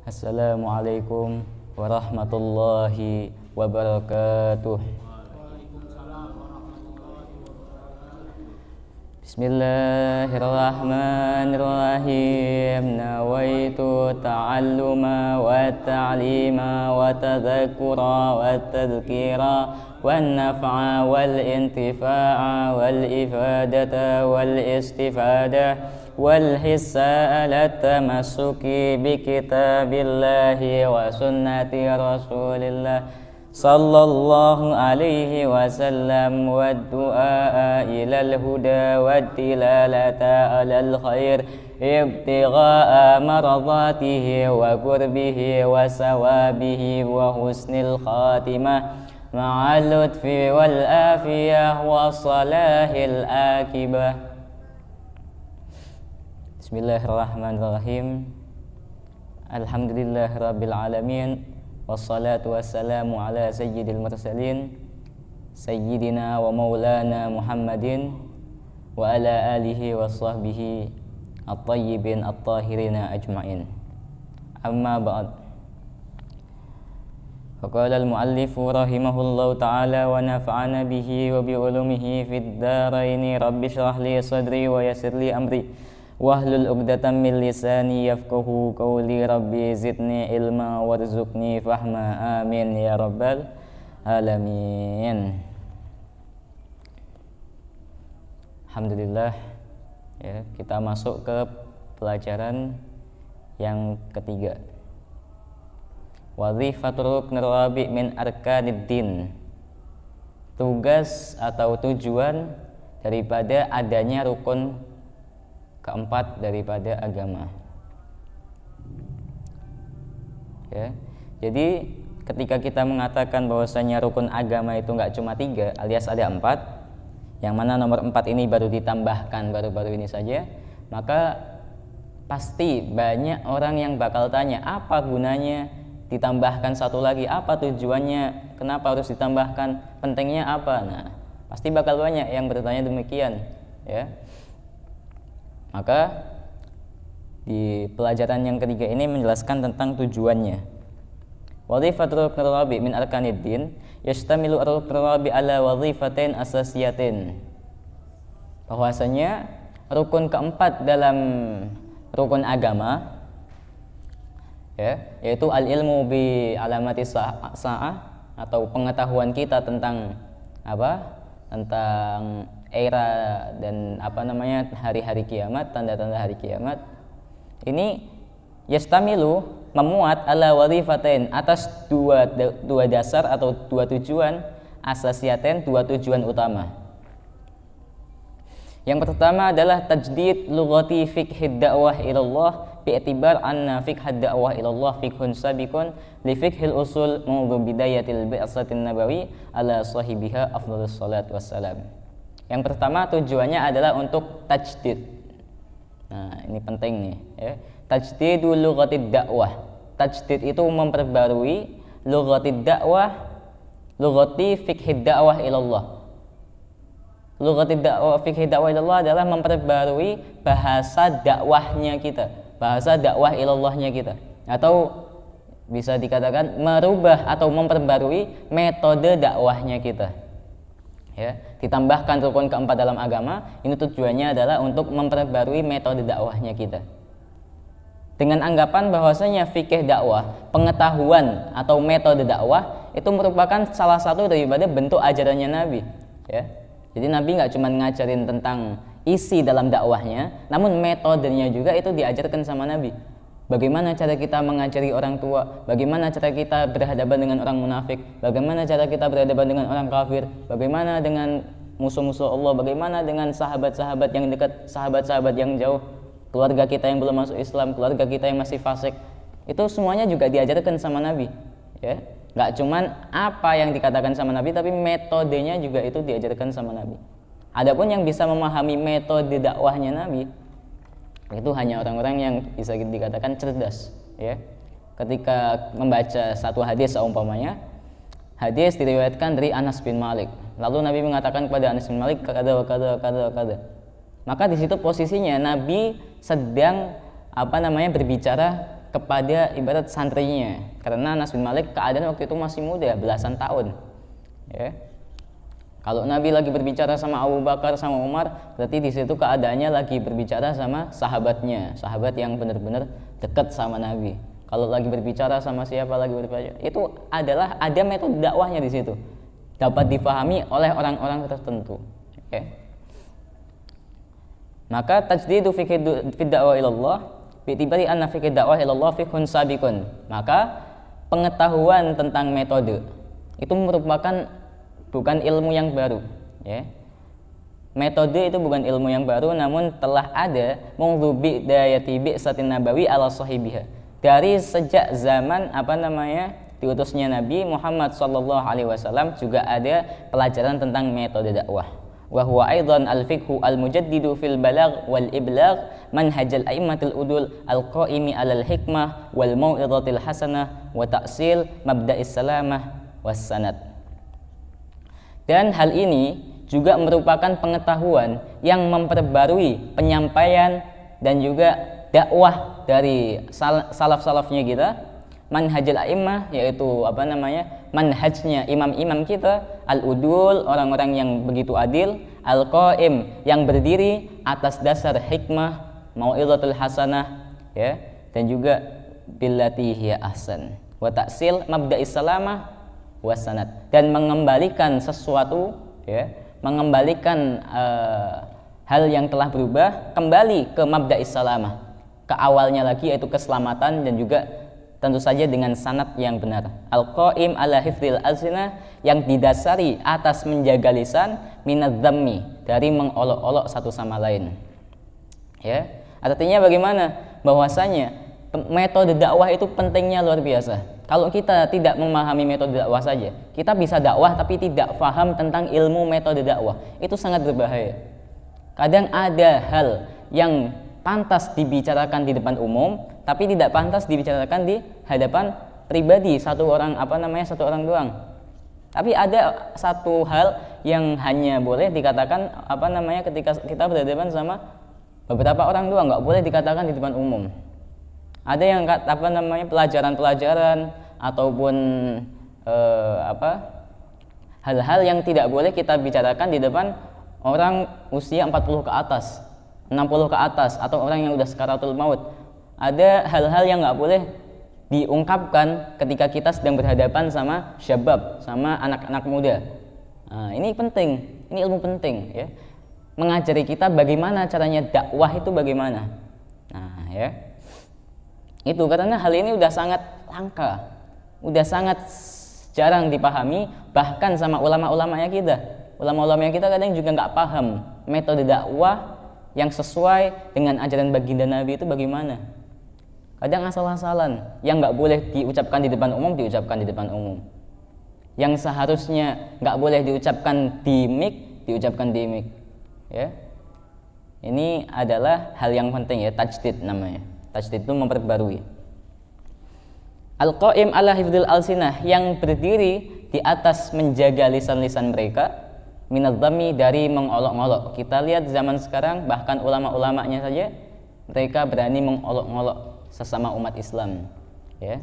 Assalamualaikum warahmatullahi wabarakatuh. Bismillahirrahmanirrahim. Nawaitu ta'alluma wa ta'lima wa tadhakkura wa tadhkira wan naf'a wal intifa'a wal ifadata wal istifadah wal hissa ala tamassuki bi kitabillahi wa sunnati rasulillah sallallahu alaihi wasallam wa du'a ilal huda wa tilalata alal khair ibtigha'a maradatihi wa qurbihi wa sawabihi wa husnil khatimah ma'al lutfi wal afiyah wa salahil akibah. Bismillahirrahmanirrahim. Alhamdulillahirabbil alamin. Wassalatu wassalamu ala sayyidil mursalin sayyidina wa maulana Muhammadin wa ala alihi wa sahbihi at-tayyibin at-tahirina ajma'in. Amma ba'd. Faqala al-muallifu rahimahullahu ta'ala wa nafa'ana bihi wa bi ulumihi fid dharaini rabbi shrah li sadri wa yassir li amri wahlul 'uqdatam min lisani yafqahu qawli rabbi zidni ilma warzuqni fahma amin ya rabbal alamin. Alhamdulillah ya, kita masuk ke pelajaran yang ketiga. Wazifatul ruknir rabi' min arkaniddin. Tugas atau tujuan daripada adanya rukun keempat daripada agama. Ya, jadi ketika kita mengatakan bahwasanya rukun agama itu nggak cuma 3, alias ada 4, yang mana nomor 4 ini baru ditambahkan baru-baru ini saja, maka pasti banyak orang yang bakal tanya, apa gunanya ditambahkan satu lagi, apa tujuannya, kenapa harus ditambahkan, pentingnya apa? Nah, pasti bakal banyak yang bertanya demikian, ya. Maka di pelajaran yang ketiga ini menjelaskan tentang tujuannya. Wazifatul ruknir rabi' min arkaniddin yastamilu ar-ruknur rabi' ala wazifatain asasiyatin. Bahwasanya rukun keempat dalam rukun agama, ya, yaitu al-ilmu bi alamati sa'ah atau pengetahuan kita tentang apa? Tentang era dan hari-hari kiamat, tanda-tanda hari kiamat. Ini yastamilu memuat ala wazifatain atas dua dasar atau dua tujuan asasiyatain, dua tujuan utama. Yang pertama adalah tajdid lughati fiqhid da'wah ilallah bi'tibar anna fiqhad da'wah ilallah fiqhun sabiqun li fiqhil usul mundu bidayatil bi'satin nabawi ala sahibiha afdhalus salat wassalam. Yang pertama tujuannya adalah untuk tajdid. Nah, ini penting nih, ya. Tajdidul lughatid dakwah. Tajdid itu memperbarui lughatid dakwah, lughati fiqhid dakwah ilallah. Lughatid dakwah fiqhid dakwah ilallah adalah memperbarui bahasa dakwahnya kita, bahasa dakwah ilallahnya kita, atau bisa dikatakan merubah atau memperbarui metode dakwahnya kita. Ya, ditambahkan rukun keempat dalam agama, ini tujuannya adalah untuk memperbarui metode dakwahnya kita. Dengan anggapan bahwasanya fikih dakwah, pengetahuan atau metode dakwah itu merupakan salah satu daripada bentuk ajarannya Nabi, ya. Jadi Nabi nggak cuma ngajarin tentang isi dalam dakwahnya, namun metodenya juga itu diajarkan sama Nabi. Bagaimana cara kita mengajari orang tua, bagaimana cara kita berhadapan dengan orang munafik, bagaimana cara kita berhadapan dengan orang kafir, bagaimana dengan musuh-musuh Allah, bagaimana dengan sahabat-sahabat yang dekat, sahabat-sahabat yang jauh, keluarga kita yang belum masuk Islam, keluarga kita yang masih fasik. Itu semuanya juga diajarkan sama Nabi, ya. Gak cuman apa yang dikatakan sama Nabi, tapi metodenya juga itu diajarkan sama Nabi. Adapun yang bisa memahami metode dakwahnya Nabi, itu hanya orang-orang yang bisa dikatakan cerdas, ya. Ketika membaca satu hadis umpamanya, hadis diriwayatkan dari Anas bin Malik, lalu Nabi mengatakan kepada Anas bin Malik kada maka di situ posisinya Nabi sedang berbicara kepada ibarat santrinya, karena Anas bin Malik keadaan waktu itu masih muda, belasan tahun. Ya. Kalau Nabi lagi berbicara sama Abu Bakar sama Umar, berarti di situ keadaannya lagi berbicara sama sahabatnya, sahabat yang benar-benar dekat sama Nabi. Kalau lagi berbicara sama siapa lagi berbicara, itu adalah ada metode dakwahnya di situ, dapat dipahami oleh orang-orang tertentu. Okay. Maka tajdidu fi dakwah ilallah bi'tibari anna fi dakwah ilallah fiqhun sabiqun. Maka pengetahuan tentang metode itu merupakan bukan ilmu yang baru, ya. Metode itu bukan ilmu yang baru, namun telah ada mungdu bidayati bi'satin nabawi ala sahibiha. Dari sejak zaman diutusnya Nabi Muhammad sallallahu alaihi wasallam juga ada pelajaran tentang metode dakwah. Wa huwa aidan al-fiqhu al-mujaddidu fil balagh wal iblagh manhajal a'immatil udul al-qa'imi 'alal hikmah wal mau'izatil hasanah wa ta'sil mabda'is salamah was sanad. Dan hal ini juga merupakan pengetahuan yang memperbarui penyampaian dan juga dakwah dari salaf-salafnya kita, manhajul a'immah, yaitu manhajnya imam-imam kita, al-udul, orang-orang yang begitu adil, al-qaim, yang berdiri atas dasar hikmah, mau'izatul hasanah, ya, dan juga billati hiya ahsan, wa ta'sil mabda'is salamah was sanad, dan mengembalikan sesuatu, ya, mengembalikan hal yang telah berubah kembali ke mabda'is salamah, ke awalnya lagi, yaitu keselamatan, dan juga tentu saja dengan sanad yang benar. Al-qaim ala hifdzil alsinah, yang didasari atas menjaga lisan, minadz-dzammi, dari mengolok-olok satu sama lain. Ya, artinya bagaimana? Bahwasanya metode dakwah itu pentingnya luar biasa. Kalau kita tidak memahami metode dakwah saja, kita bisa dakwah tapi tidak paham tentang ilmu metode dakwah, itu sangat berbahaya. Kadang ada hal yang pantas dibicarakan di depan umum, tapi tidak pantas dibicarakan di hadapan pribadi satu orang doang. Tapi ada satu hal yang hanya boleh dikatakan ketika kita berhadapan sama beberapa orang doang, nggak boleh dikatakan di depan umum. Ada yang pelajaran-pelajaran ataupun hal-hal yang tidak boleh kita bicarakan di depan orang usia 40 ke atas, 60 ke atas, atau orang yang udah sakaratul maut. Ada hal-hal yang nggak boleh diungkapkan ketika kita sedang berhadapan sama syabab, sama anak-anak muda. Nah, ini penting, ini ilmu penting, ya, mengajari kita bagaimana caranya dakwah itu bagaimana. Nah, ya, itu karena hal ini udah sangat langka, udah sangat jarang dipahami, bahkan sama ulama-ulamanya kita. Ulama-ulamanya kita kadang juga nggak paham metode dakwah yang sesuai dengan ajaran baginda Nabi itu bagaimana. Kadang asal-asalan, yang nggak boleh diucapkan di depan umum diucapkan di depan umum, yang seharusnya nggak boleh diucapkan di mic diucapkan di mic, ya. Ini adalah hal yang penting, ya, tajdid namanya. Tajdid itu memperbarui. Al-qaim ala hifdzil alsinah, yang berdiri di atas menjaga lisan-lisan mereka, minadz-dzammi, dari mengolok-olok. Kita lihat zaman sekarang, bahkan ulama-ulamanya saja mereka berani mengolok-olok sesama umat Islam, ya,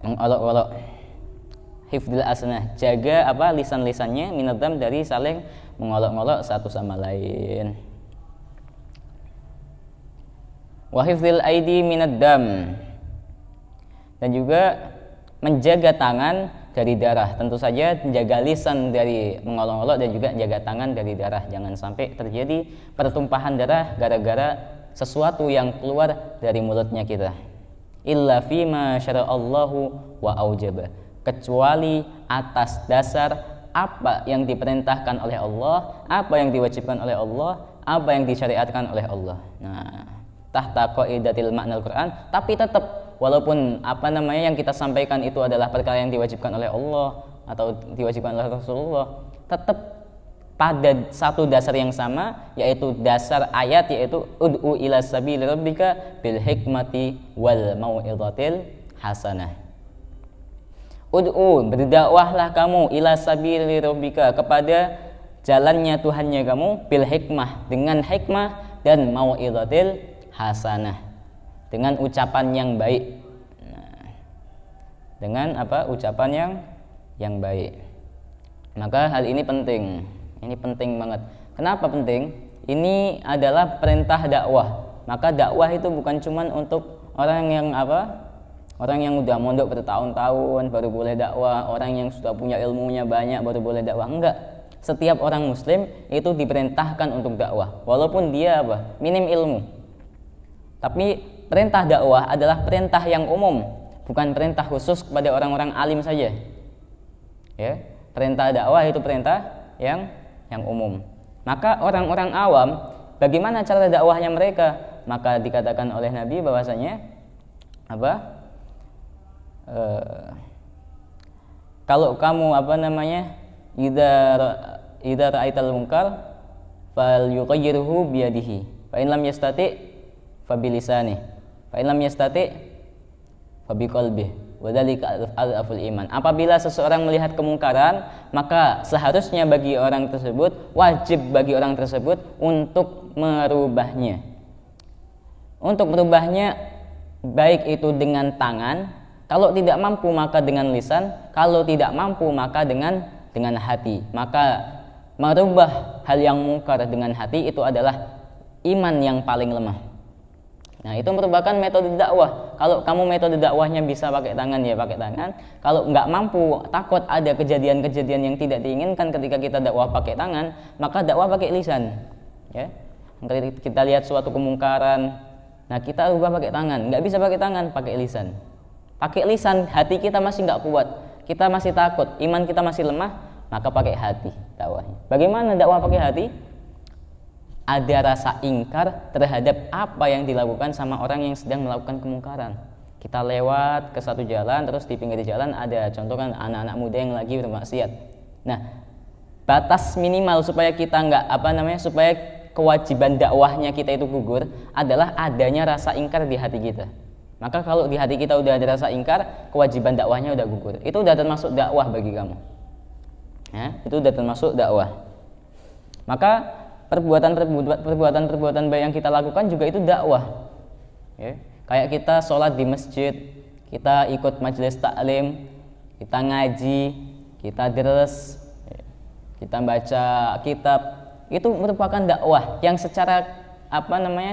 mengolok-olok. Hifdzil alsinah, jaga lisan-lisannya, minadz-dzam, dari saling mengolok-olok satu sama lain. Wa hifdzil aidi minadz-dzam, dan juga menjaga tangan dari darah. Tentu saja menjaga lisan dari mengolok-olok dan juga menjaga tangan dari darah. Jangan sampai terjadi pertumpahan darah gara-gara sesuatu yang keluar dari mulutnya kita. Illa fima syara'allahu wa aujaba, kecuali atas dasar apa yang diperintahkan oleh Allah, apa yang diwajibkan oleh Allah, apa yang disyariatkan oleh Allah. Nah, tahta qaidatil ma'nal Quran, tapi tetap walaupun yang kita sampaikan itu adalah perkara yang diwajibkan oleh Allah atau diwajibkan oleh Rasulullah, tetap pada satu dasar yang sama, yaitu dasar ayat, yaitu ud'u ila sabili rabbika bil hikmati wal mau'izatil hasanah. Ud'u, berdakwahlah kamu, ila sabili rabbika, kepada jalannya Tuhannya kamu, bil hikmah, dengan hikmah, dan mau'izatil hasanah, dengan ucapan yang baik. Nah, dengan apa? Ucapan yang baik. Maka hal ini penting. Ini penting banget. Kenapa penting? Ini adalah perintah dakwah. Maka dakwah itu bukan cuman untuk orang yang apa? Orang yang udah mondok bertahun-tahun baru boleh dakwah, orang yang sudah punya ilmunya banyak baru boleh dakwah. Enggak. Setiap orang muslim itu diperintahkan untuk dakwah, walaupun dia apa? Minim ilmu. Tapi perintah dakwah adalah perintah yang umum, bukan perintah khusus kepada orang-orang alim saja. Ya, perintah dakwah itu perintah yang umum. Maka orang-orang awam, bagaimana cara dakwahnya mereka? Maka dikatakan oleh Nabi bahwasanya apa? Kalau kamu apa namanya? Idza ra'aital munkar falyughayyirhu biyadihi. Fa in lam yastati fa bilisanihi. Fa in lam yastati fa biqalbihi. Wa dzalika al-aful iman. Apabila seseorang melihat kemungkaran, maka seharusnya bagi orang tersebut, wajib bagi orang tersebut untuk merubahnya. Untuk merubahnya baik itu dengan tangan, kalau tidak mampu maka dengan lisan, kalau tidak mampu maka dengan hati. Maka merubah hal yang mungkar dengan hati itu adalah iman yang paling lemah. Nah, itu merupakan metode dakwah. Kalau kamu metode dakwahnya bisa pakai tangan, ya pakai tangan. Kalau nggak mampu, takut ada kejadian-kejadian yang tidak diinginkan ketika kita dakwah pakai tangan, maka dakwah pakai lisan. Ya, kita lihat suatu kemungkaran, nah kita ubah pakai tangan. Nggak bisa pakai tangan, pakai lisan. Pakai lisan, hati kita masih nggak kuat, kita masih takut, iman kita masih lemah, maka pakai hati dakwahnya. Bagaimana dakwah pakai hati? Ada rasa ingkar terhadap apa yang dilakukan sama orang yang sedang melakukan kemungkaran. Kita lewat ke satu jalan, terus di pinggir jalan ada contoh kan anak-anak muda yang lagi bermaksiat. Nah, batas minimal supaya kita nggak supaya kewajiban dakwahnya kita itu gugur adalah adanya rasa ingkar di hati kita. Maka kalau di hati kita udah ada rasa ingkar, kewajiban dakwahnya udah gugur. Itu udah termasuk dakwah bagi kamu. Ya, itu udah termasuk dakwah. Maka perbuatan baik yang kita lakukan juga itu dakwah. Ya, kayak kita sholat di masjid, kita ikut majelis taklim, kita ngaji, kita deres, kita baca kitab, itu merupakan dakwah yang secara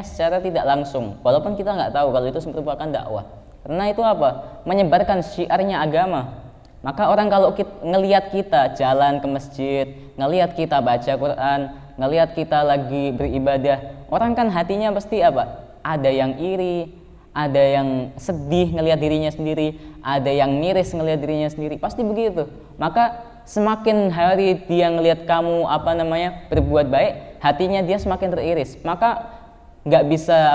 secara tidak langsung, walaupun kita nggak tahu kalau itu merupakan dakwah. Karena itu apa? Menyebarkan syiarnya agama. Maka orang kalau ngelihat kita jalan ke masjid, ngelihat kita baca Quran, ngelihat kita lagi beribadah, orang kan hatinya pasti apa? Ada yang iri, ada yang sedih ngelihat dirinya sendiri, ada yang miris ngelihat dirinya sendiri, pasti begitu. Maka semakin hari dia ngelihat kamu berbuat baik, hatinya dia semakin teriris. Maka nggak bisa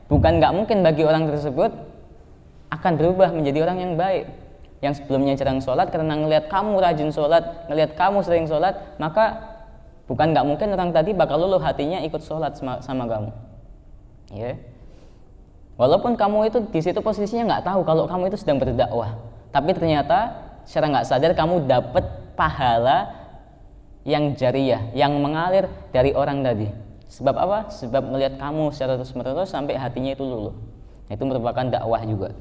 bukan nggak mungkin bagi orang tersebut akan berubah menjadi orang yang baik. Yang sebelumnya jarang sholat, karena ngelihat kamu rajin sholat, ngelihat kamu sering sholat, maka bukan nggak mungkin orang tadi bakal luluh hatinya ikut sholat sama kamu. Ya. Walaupun kamu itu di situ posisinya nggak tahu kalau kamu itu sedang berdakwah, tapi ternyata secara nggak sadar kamu dapat pahala yang jariyah, yang mengalir dari orang tadi. Sebab apa? Sebab melihat kamu secara terus-menerus sampai hatinya itu luluh. Itu merupakan dakwah juga.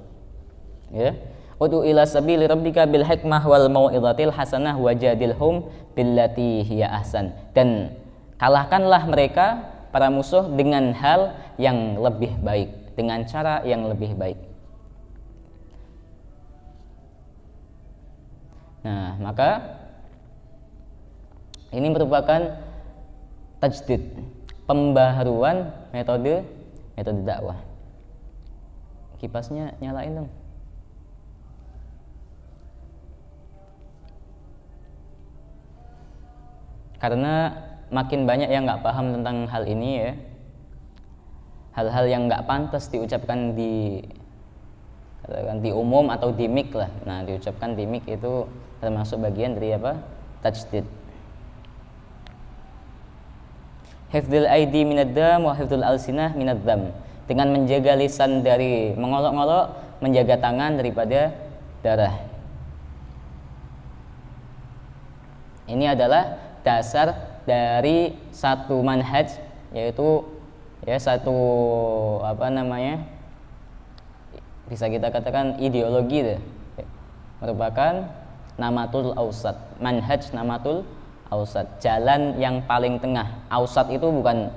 Ya. Ud'u ila sabili rabbika bil hikmah wal mau'izatil hasanah wajadilhum billati hiya ahsan. Dan kalahkanlah mereka para musuh dengan hal yang lebih baik, dengan cara yang lebih baik. Nah, maka ini merupakan tajdid, pembaharuan metode dakwah. Kipasnya nyalain dong. Karena makin banyak yang nggak paham tentang hal ini ya, hal-hal yang nggak pantas diucapkan di umum atau di mic lah. Nah, diucapkan di mic itu termasuk bagian dari tajdid. Hifdzul aidi minad dam wa hifdzul alsinah minad dam. Dengan menjaga lisan dari mengolok-olok, menjaga tangan daripada darah. Ini adalah dasar dari satu manhaj, yaitu satu bisa kita katakan ideologi deh, merupakan namatul ausat, manhaj namatul ausat, jalan yang paling tengah. Ausat itu bukan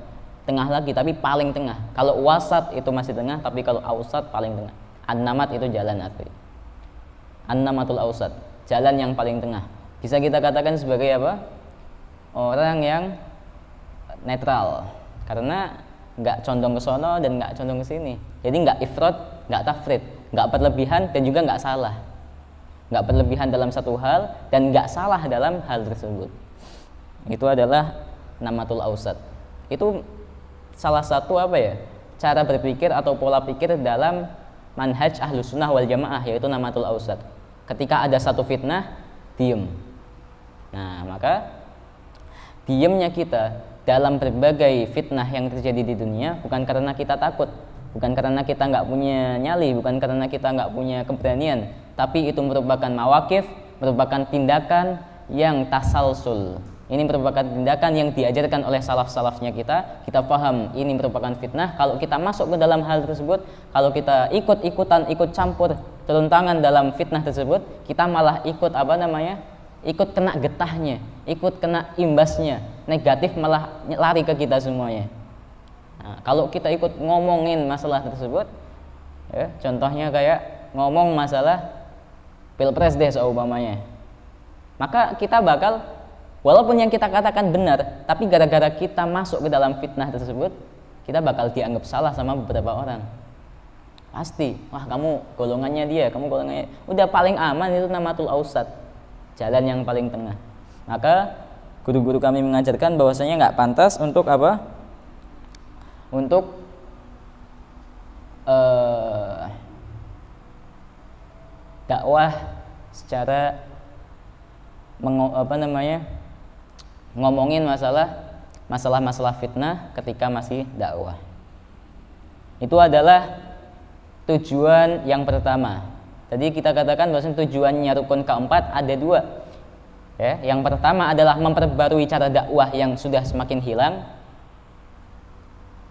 tengah lagi tapi paling tengah. Kalau wasat itu masih tengah, tapi kalau ausat paling tengah. An-namat itu jalan arti. An-namatul ausat, jalan yang paling tengah. Bisa kita katakan sebagai apa? Orang yang netral, karena nggak condong ke sono dan nggak condong ke sini. Jadi nggak ifrat, nggak tafrid, nggak berlebihan dan juga nggak salah. Nggak berlebihan dalam satu hal dan nggak salah dalam hal tersebut. Itu adalah namatul ausat. Itu salah satu apa ya, cara berpikir atau pola pikir dalam manhaj ahlus sunnah wal jamaah, yaitu namatul ausat. Ketika ada satu fitnah, diem. Nah, maka diemnya kita dalam berbagai fitnah yang terjadi di dunia bukan karena kita takut, bukan karena kita nggak punya nyali, bukan karena kita nggak punya keberanian, tapi itu merupakan mawakif, merupakan tindakan yang tasalsul. Ini merupakan tindakan yang diajarkan oleh salaf-salafnya kita. Kita paham ini merupakan fitnah. Kalau kita masuk ke dalam hal tersebut, kalau kita ikut-ikutan, ikut campur, turun tangan dalam fitnah tersebut, kita malah ikut ikut kena getahnya, ikut kena imbasnya. Negatif malah lari ke kita semuanya. Nah, kalau kita ikut ngomongin masalah tersebut, ya, contohnya kayak ngomong masalah pilpres deh seumpamanya, maka kita bakal, walaupun yang kita katakan benar, tapi gara-gara kita masuk ke dalam fitnah tersebut, kita bakal dianggap salah sama beberapa orang. Pasti, wah kamu golongannya dia, kamu golongannya, udah paling aman itu namatul ausat, jalan yang paling tengah. Maka guru-guru kami mengajarkan bahwasanya nggak pantas untuk apa? Untuk dakwah secara ngomongin masalah fitnah ketika masih dakwah. Itu adalah tujuan yang pertama. Tadi kita katakan bahwa tujuannya rukun keempat ada dua. Ya, yang pertama adalah memperbarui cara dakwah yang sudah semakin hilang.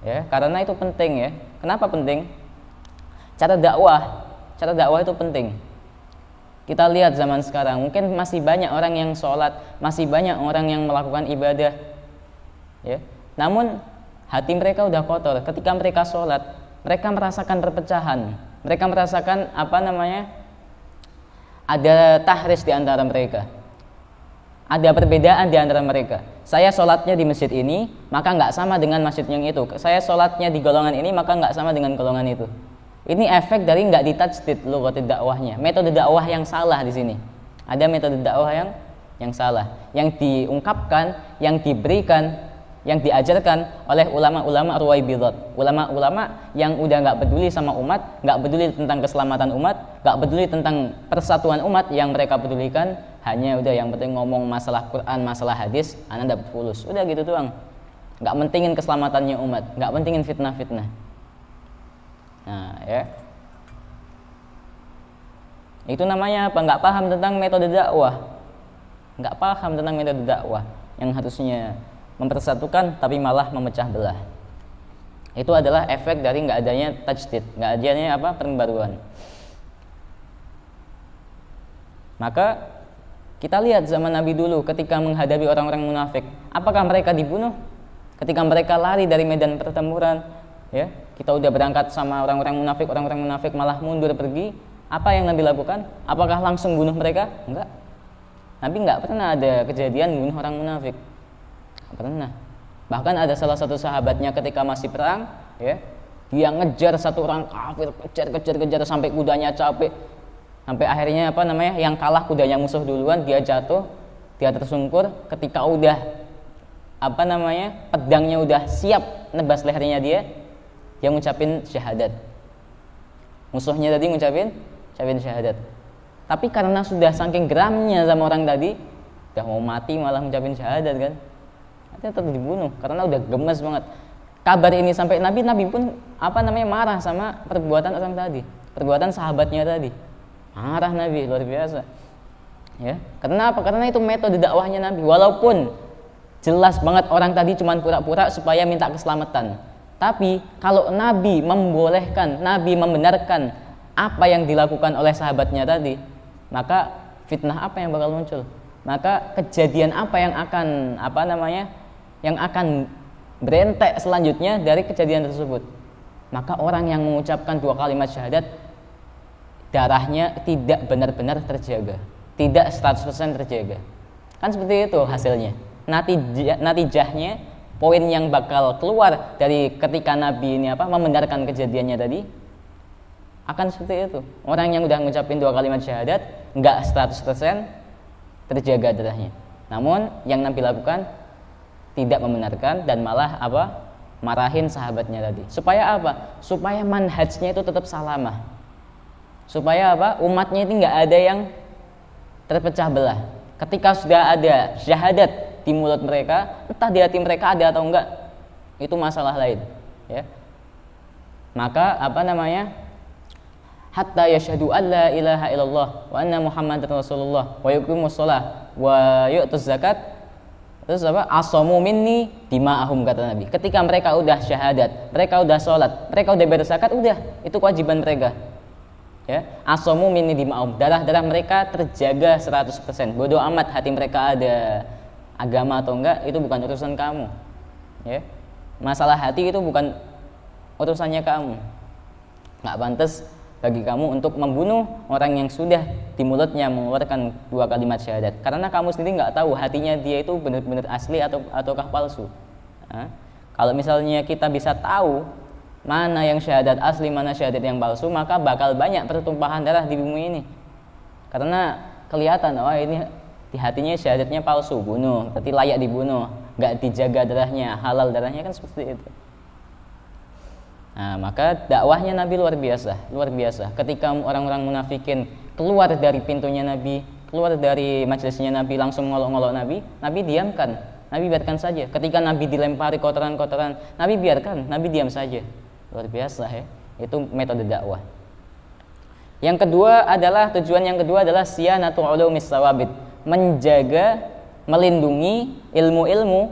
Ya, karena itu penting ya. Kenapa penting? Cara dakwah itu penting. Kita lihat zaman sekarang, mungkin masih banyak orang yang sholat, masih banyak orang yang melakukan ibadah, ya. Namun hati mereka udah kotor. Ketika mereka sholat, mereka merasakan perpecahan, mereka merasakan ada tahris di antara mereka, ada perbedaan di antara mereka. Saya sholatnya di masjid ini, maka nggak sama dengan masjid yang itu. Saya sholatnya di golongan ini, maka nggak sama dengan golongan itu. Ini efek dari nggak ditajdid lughatul dakwahnya, metode dakwah yang salah di sini. Ada metode dakwah yang salah, yang diungkapkan, yang diberikan, yang diajarkan oleh ulama-ulama ruwaibidat, ulama-ulama yang udah nggak peduli sama umat, nggak peduli tentang keselamatan umat, nggak peduli tentang persatuan umat. Yang mereka pedulikan hanya udah yang penting ngomong masalah Quran, masalah hadis, anak dapat fulus, udah gitu doang. Nggak pentingin keselamatannya umat, nggak pentingin fitnah-fitnah. Nah, ya. Itu namanya apa? Nggak paham tentang metode dakwah. Nggak paham tentang metode dakwah yang harusnya mempersatukan tapi malah memecah belah. Itu adalah efek dari nggak adanya tajdid, nggak adanya pembaruan. Maka kita lihat zaman Nabi dulu ketika menghadapi orang-orang munafik, apakah mereka dibunuh? Ketika mereka lari dari medan pertempuran, ya, kita udah berangkat sama orang-orang munafik malah mundur pergi. Apa yang Nabi lakukan? Apakah langsung bunuh mereka? Enggak. Nabi enggak pernah ada kejadian bunuh orang munafik. Enggak pernah. Bahkan ada salah satu sahabatnya ketika masih perang, ya, dia ngejar satu orang kafir, kejar sampai kudanya capek. Sampai akhirnya yang kalah kudanya musuh duluan, dia jatuh, dia tersungkur. Ketika udah pedangnya udah siap nebas lehernya dia ngucapin syahadat. Musuhnya tadi ngucapin syahadat. Tapi karena sudah saking geramnya sama orang tadi, udah mau mati malah ngucapin syahadat kan. Artinya tetap dibunuh karena udah gemes banget. Kabar ini sampai Nabi pun marah sama perbuatan orang tadi, perbuatan sahabatnya tadi. Marah Nabi luar biasa. Ya, karena apa? Karena itu metode dakwahnya Nabi. Walaupun jelas banget orang tadi cuma pura-pura supaya minta keselamatan. Tapi kalau Nabi membolehkan, Nabi membenarkan apa yang dilakukan oleh sahabatnya tadi, maka fitnah apa yang bakal muncul? Maka kejadian apa yang akan yang akan berentek selanjutnya dari kejadian tersebut? Maka orang yang mengucapkan 2 kalimat syahadat, darahnya tidak benar-benar terjaga, tidak 100% terjaga. Kan seperti itu hasilnya. Natijahnya, poin yang bakal keluar dari ketika Nabi ini membenarkan kejadiannya tadi akan seperti itu. Orang yang udah ngucapin 2 kalimat syahadat nggak 100% terjaga darahnya. Namun yang Nabi lakukan tidak membenarkan dan malah marahin sahabatnya tadi. Supaya apa? Supaya manhajnya itu tetap salamah. Supaya umatnya itu nggak ada yang terpecah belah. Ketika sudah ada syahadat di mulut mereka, entah di hati mereka ada atau enggak, itu masalah lain, ya. Maka hatta yashhadu an la ilaha illallah wa anna muhammadar rasulullah wa yuqimus shalah wa yu'tuz zakat, terus asamu minni dima'ahum, kata Nabi. Ketika mereka udah syahadat, mereka udah sholat, mereka udah bayar zakat, udah itu kewajiban mereka, ya. Asamu minni dima'ahum, darah mereka terjaga 100%. Bodoh amat hati mereka ada agama atau enggak, itu bukan urusan kamu, ya. Masalah hati itu bukan urusannya kamu. Nggak pantas bagi kamu untuk membunuh orang yang sudah di mulutnya mengeluarkan 2 kalimat syahadat, karena kamu sendiri nggak tahu hatinya dia itu benar-benar asli ataukah palsu. Kalau misalnya kita bisa tahu mana yang syahadat asli, mana syahadat yang palsu, maka bakal banyak pertumpahan darah di bumi ini. Karena kelihatan, ini di hatinya syahadatnya palsu, bunuh, berarti layak dibunuh, nggak dijaga darahnya, halal darahnya, kan seperti itu. Nah, maka dakwahnya Nabi luar biasa. Ketika orang-orang munafikin keluar dari pintunya Nabi, keluar dari majelisnya Nabi, langsung ngolok-ngolok Nabi diamkan, Nabi biarkan saja. Ketika Nabi dilempari kotoran-kotoran, Nabi biarkan, Nabi diam saja. Luar biasa, ya. Itu metode dakwah. Yang kedua adalah, tujuan yang kedua adalah siyanatu ulumis sawabit, menjaga, melindungi ilmu-ilmu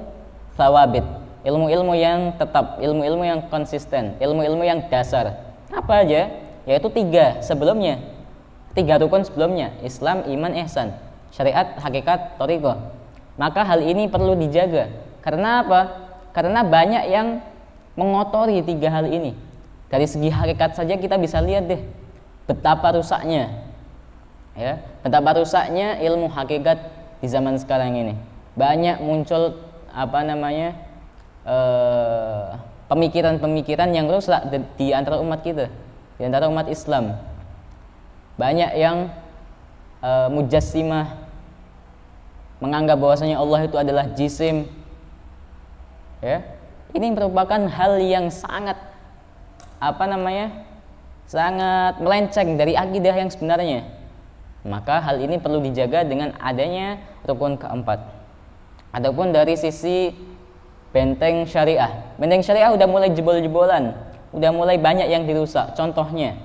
sawabit. Ilmu-ilmu yang tetap, ilmu-ilmu yang konsisten, ilmu-ilmu yang dasar. Apa aja? Yaitu 3 sebelumnya, 3 rukun sebelumnya: Islam, iman, ihsan, syariat, hakikat, thariqah. Maka hal ini perlu dijaga. Karena apa? Karena banyak yang mengotori 3 hal ini. Dari segi hakikat saja kita bisa lihat deh betapa rusaknya, ya, betapa rusaknya ilmu hakikat di zaman sekarang ini. Banyak muncul pemikiran-pemikiran yang rusak di antara umat kita, di antara umat Islam. Banyak yang mujassimah, menganggap bahwasanya Allah itu adalah jisim, ya. Ini merupakan hal yang sangat sangat melenceng dari akidah yang sebenarnya. Maka hal ini perlu dijaga dengan adanya rukun keempat. Adapun dari sisi benteng syariah udah mulai jebol-jebolan, udah mulai banyak yang dirusak. Contohnya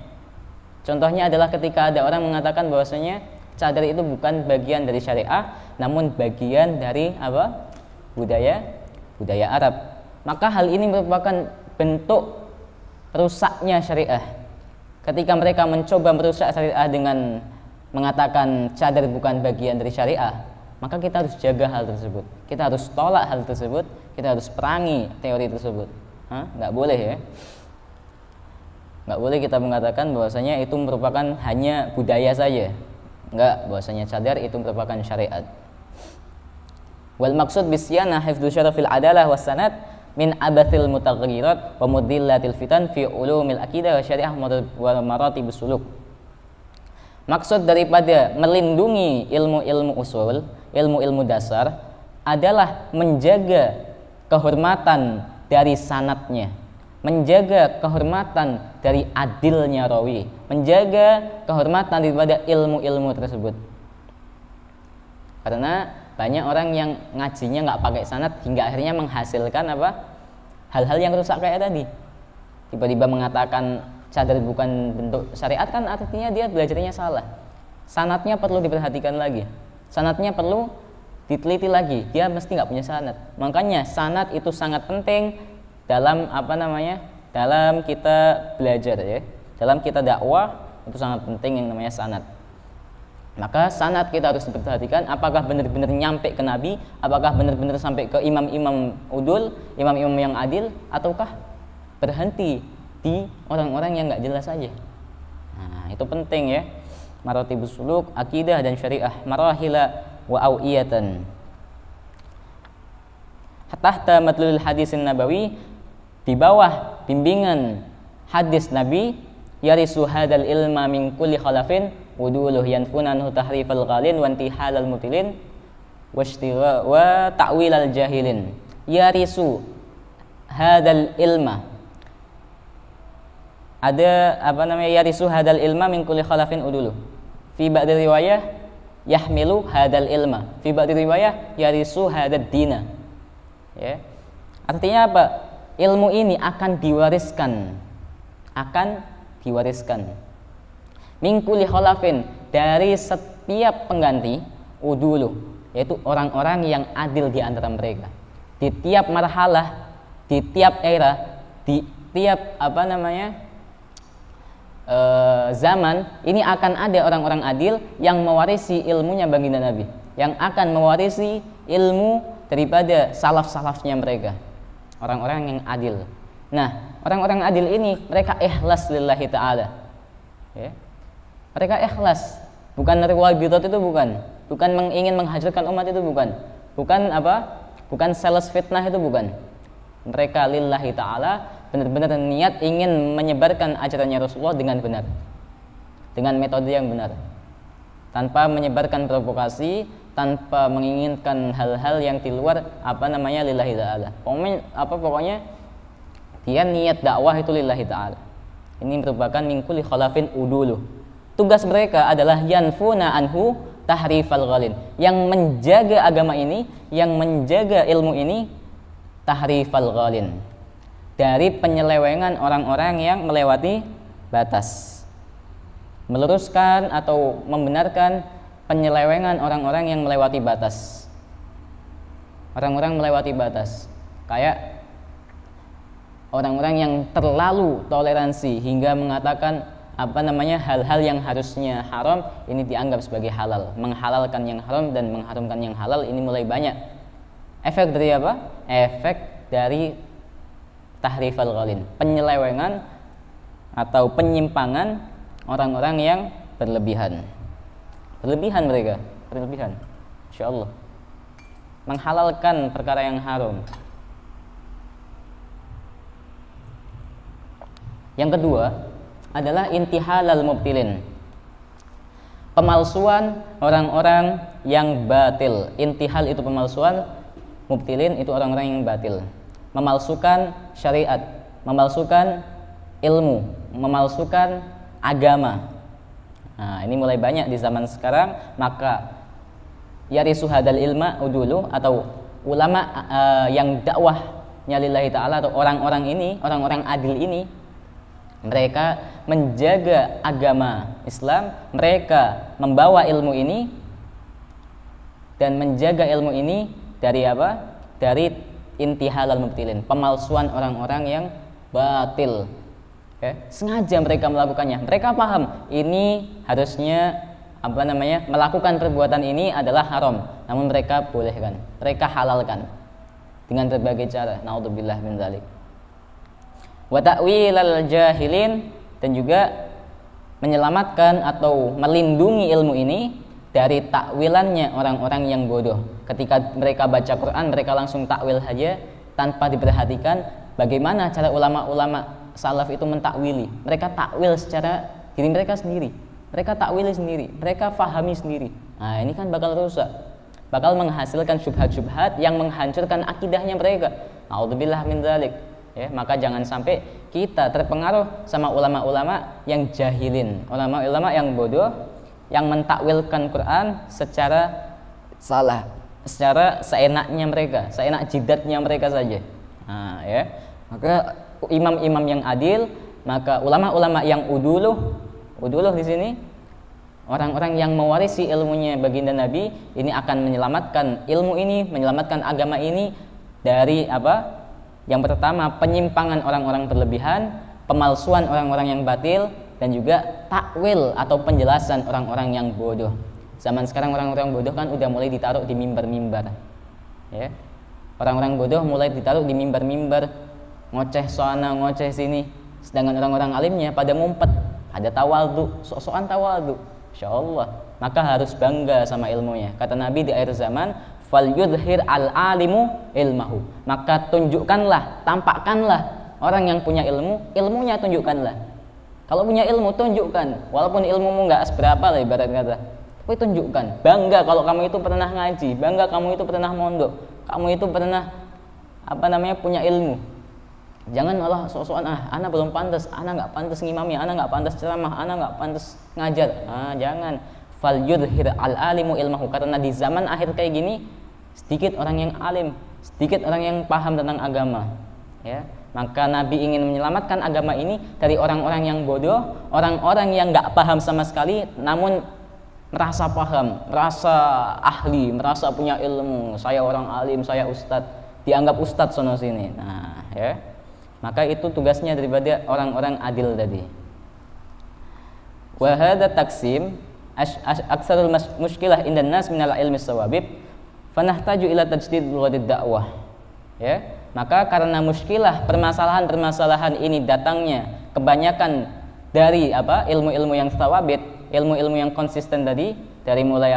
adalah ketika ada orang mengatakan bahwasanya cadar itu bukan bagian dari syariah, namun bagian dari budaya Arab. Maka hal ini merupakan bentuk rusaknya syariah. Ketika mereka mencoba merusak syariah dengan mengatakan cadar bukan bagian dari syariah, maka kita harus jaga hal tersebut. Kita harus tolak hal tersebut. Kita harus perangi teori tersebut. Nggak boleh, ya. Nggak boleh kita mengatakan bahwasanya itu merupakan hanya budaya saja. Nggak, bahwasanya cadar itu merupakan syariat. Wal maksud bisyanah hifdzu syarafil adalah wassanad min abathil mutaghayyirat wa mudillatil fitan fi ulumil aqidah wa syariah wa maratibus suluk. Maksud daripada melindungi ilmu-ilmu usul, ilmu-ilmu dasar adalah menjaga kehormatan dari sanadnya, menjaga kehormatan dari adilnya rawi, menjaga kehormatan daripada ilmu-ilmu tersebut. Karena banyak orang yang ngajinya nggak pakai sanad hingga akhirnya menghasilkan hal-hal yang rusak kayak tadi. Tiba-tiba mengatakan cadar bukan bentuk syariat, kan artinya dia belajarnya salah. Sanadnya perlu diperhatikan lagi, sanadnya perlu diteliti lagi. Dia mesti nggak punya sanad. Makanya sanad itu sangat penting dalam dalam kita belajar, ya, dalam kita dakwah, Itu sangat penting yang namanya sanad. Maka sanad kita harus diperhatikan, apakah benar-benar nyampe ke Nabi, apakah benar-benar sampai ke imam-imam udul, imam-imam yang adil, ataukah berhenti di orang-orang yang nggak jelas saja. Nah, itu penting ya. Maratibus suluk, akidah dan syariah, marahila wa awiyatan. Tahta matlul hadisin nabawi, di bawah bimbingan hadis Nabi, yarisu hadal ilma min kulli khalafin uduluh yanfunanhu tahrifal ghalin wa intihalal mutilin wa ta'wilal jahilin. Yarisu hadal ilma, ada apa namanya, yarisu hadal ilma min kulli khalafin uduluh. Fi ba'di riwayah yahmilu hadal ilma, fi ba'di riwayah yarisu hadad dina. Ya. Artinya apa? Ilmu ini akan diwariskan, min kulli khalafin, dari setiap pengganti, uduluh, yaitu orang-orang yang adil di antara mereka. Di tiap marhalah, di tiap era, di tiap apa namanya zaman, ini akan ada orang-orang adil yang mewarisi ilmunya baginda Nabi, yang akan mewarisi ilmu daripada salaf-salafnya mereka, orang-orang yang adil. Nah, orang-orang adil ini mereka ikhlas lillahi ta'ala, ya. Mereka ikhlas, bukan riwayaat itu, bukan ingin menghancurkan umat itu, bukan sales fitnah itu, bukan. Mereka lillahi ta'ala, benar-benar niat ingin menyebarkan ajarannya Rasulullah dengan benar, dengan metode yang benar, tanpa menyebarkan provokasi, tanpa menginginkan hal-hal yang di luar apa namanya lillahi ta'ala. Pokoknya dia niat dakwah itu lillahi ta'ala. Ini merupakan min kulli khalafin uduluh. Tugas mereka adalah yanfuna anhu tahrifal ghalin, yang menjaga agama ini, yang menjaga ilmu ini, tahrifal ghalin, dari penyelewengan orang-orang yang melewati batas, meluruskan atau membenarkan penyelewengan orang-orang yang melewati batas. Orang-orang melewati batas, kayak orang-orang yang terlalu toleransi hingga mengatakan apa namanya hal-hal yang harusnya haram ini dianggap sebagai halal, menghalalkan yang haram dan mengharamkan yang halal. Ini mulai banyak. Efek dari apa? Efek dari tahrifal ghalin, penyelewengan atau penyimpangan orang-orang yang berlebihan. Mereka berlebihan, insyaallah, menghalalkan perkara yang haram. Yang kedua adalah intihalal mubtilin, pemalsuan orang-orang yang batil. Intihal itu pemalsuan, mubtilin itu orang-orang yang batil, memalsukan syariat, memalsukan ilmu, memalsukan agama. Nah, ini mulai banyak di zaman sekarang. Maka yarisu hadal ilma udulu, atau ulama yang dakwahnya lillahi ta'ala, atau orang-orang ini, orang-orang adil ini, mereka menjaga agama Islam, mereka membawa ilmu ini dan menjaga ilmu ini dari apa? Dari intihalal mubtilin, pemalsuan orang-orang yang batil. Ya, sengaja mereka melakukannya. Mereka paham ini harusnya apa namanya melakukan perbuatan ini adalah haram, namun mereka bolehkan, mereka halalkan dengan berbagai cara. Naudzubillah min dzalik. Wa ta'wilal jahilin, dan juga menyelamatkan atau melindungi ilmu ini dari takwilannya orang-orang yang bodoh. Ketika mereka baca Quran, mereka langsung takwil saja tanpa diperhatikan bagaimana cara ulama-ulama salaf itu mentakwili. Mereka takwil secara diri mereka sendiri, mereka takwili sendiri, mereka fahami sendiri. Nah, ini kan bakal rusak, bakal menghasilkan syubhat-syubhat yang menghancurkan akidahnya mereka. Naudzubillah min dzalik. Ya, maka jangan sampai kita terpengaruh sama ulama-ulama yang jahilin, ulama-ulama yang bodoh, yang mentakwilkan Quran secara salah, secara seenaknya mereka, seenak jidatnya mereka saja. Nah, ya, maka imam-imam yang adil, maka ulama-ulama yang uduluh di sini, orang-orang yang mewarisi ilmunya baginda Nabi, ini akan menyelamatkan ilmu ini, menyelamatkan agama ini dari apa? Yang pertama, penyimpangan orang-orang berlebihan, pemalsuan orang-orang yang batil, dan juga takwil atau penjelasan orang-orang yang bodoh. Zaman sekarang orang-orang bodoh kan udah mulai ditaruh di mimbar-mimbar. Ya. Orang-orang bodoh mulai ditaruh di mimbar-mimbar, ngoceh sana, ngoceh sini. Sedangkan orang-orang alimnya pada ngumpet, ada tawadhu, sok-sokan tawadhu. Insyaallah, maka harus bangga sama ilmunya. Kata Nabi di akhir zaman, fal yudhir al-alimu ilmahu. Maka tunjukkanlah, tampakkanlah orang yang punya ilmu, ilmunya tunjukkanlah. Kalau punya ilmu tunjukkan, walaupun ilmumu nggak seberapa lah ibarat kata, tapi tunjukkan. Bangga kalau kamu itu pernah ngaji, bangga kamu itu pernah mondok, kamu itu pernah punya ilmu. Jangan malah sok-sokan, ana belum pantas, ana nggak pantas ngimami, ana nggak pantas ceramah, ana nggak pantas ngajar. Jangan. Fal yudhir al alimu ilmahu, karena di zaman akhir kayak gini sedikit orang yang alim, sedikit orang yang paham tentang agama. Ya. Maka Nabi ingin menyelamatkan agama ini dari orang-orang yang bodoh, orang-orang yang nggak paham sama sekali, namun merasa paham, merasa ahli, merasa punya ilmu. Saya orang alim, saya ustadz, dianggap ustadz sono sini. Nah, ya, maka itu tugasnya daripada orang-orang adil tadi. Wa hadza taksim aksarul mushkilah indan nas minal ilmi sawabib, fanahtaju ila tajdid lughadid dakwah. Ya. Maka karena muskilah permasalahan-permasalahan ini datangnya kebanyakan dari ilmu-ilmu yang tawabit, ilmu-ilmu yang konsisten tadi, dari mulai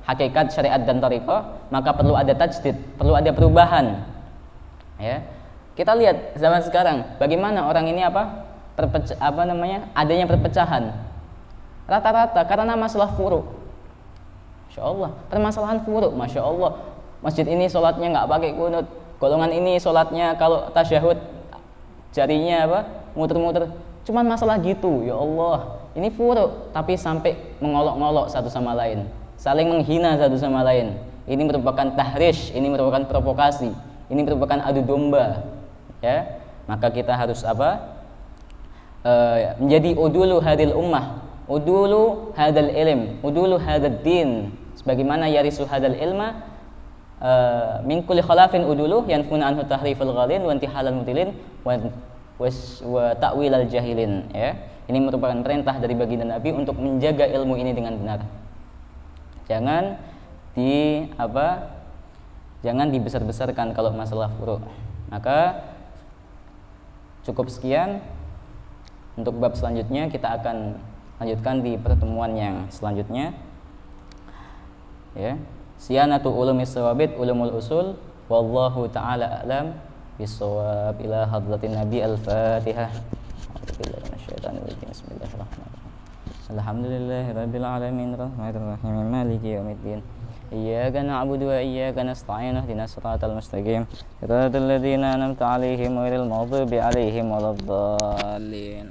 hakikat, syariat dan thariqah, maka perlu ada tajdid, perlu ada perubahan. Ya. Kita lihat zaman sekarang bagaimana orang ini adanya perpecahan. Rata-rata karena masalah furu'. Masyaallah, permasalahan furu', masyaallah. Masjid ini sholatnya nggak pakai kunut. Golongan ini sholatnya kalau tasyahud jarinya muter-muter. Cuman masalah gitu, ya Allah. Ini furu', tapi sampai mengolok-ngolok satu sama lain, saling menghina satu sama lain. Ini merupakan tahrish, ini merupakan provokasi, ini merupakan adu domba. Ya, maka kita harus menjadi udulu hadil ummah, udulu hadal ilm, udulu hadal din. Sebagaimana yarisu hadal ilma min kulli khalafin uduluh yanfuna anhu tahriful ghalin wa intihalal mutilin wa ta'wilal jahilin. Ya, ini merupakan perintah dari baginda Nabi untuk menjaga ilmu ini dengan benar. Jangan jangan dibesar-besarkan kalau masalah furu'. Maka cukup sekian untuk bab selanjutnya, kita akan lanjutkan di pertemuan yang selanjutnya. Ya. Siyanatu ulumis sawabit ulumul usul, wallahu ta'ala a'lam bisawab. Ila hadratin Nabi al-Fatihah. Bismillahirrahmanirrahim. Alhamdulillahirabbil alamin arrahmanir rahim maliki yaumiddin. Iyyaka na'budu wa iyyaka nasta'in ihdinas siratal mustaqim siratal ladzina an'amta 'alaihim ghairil maghdubi 'alaihim waladdallin.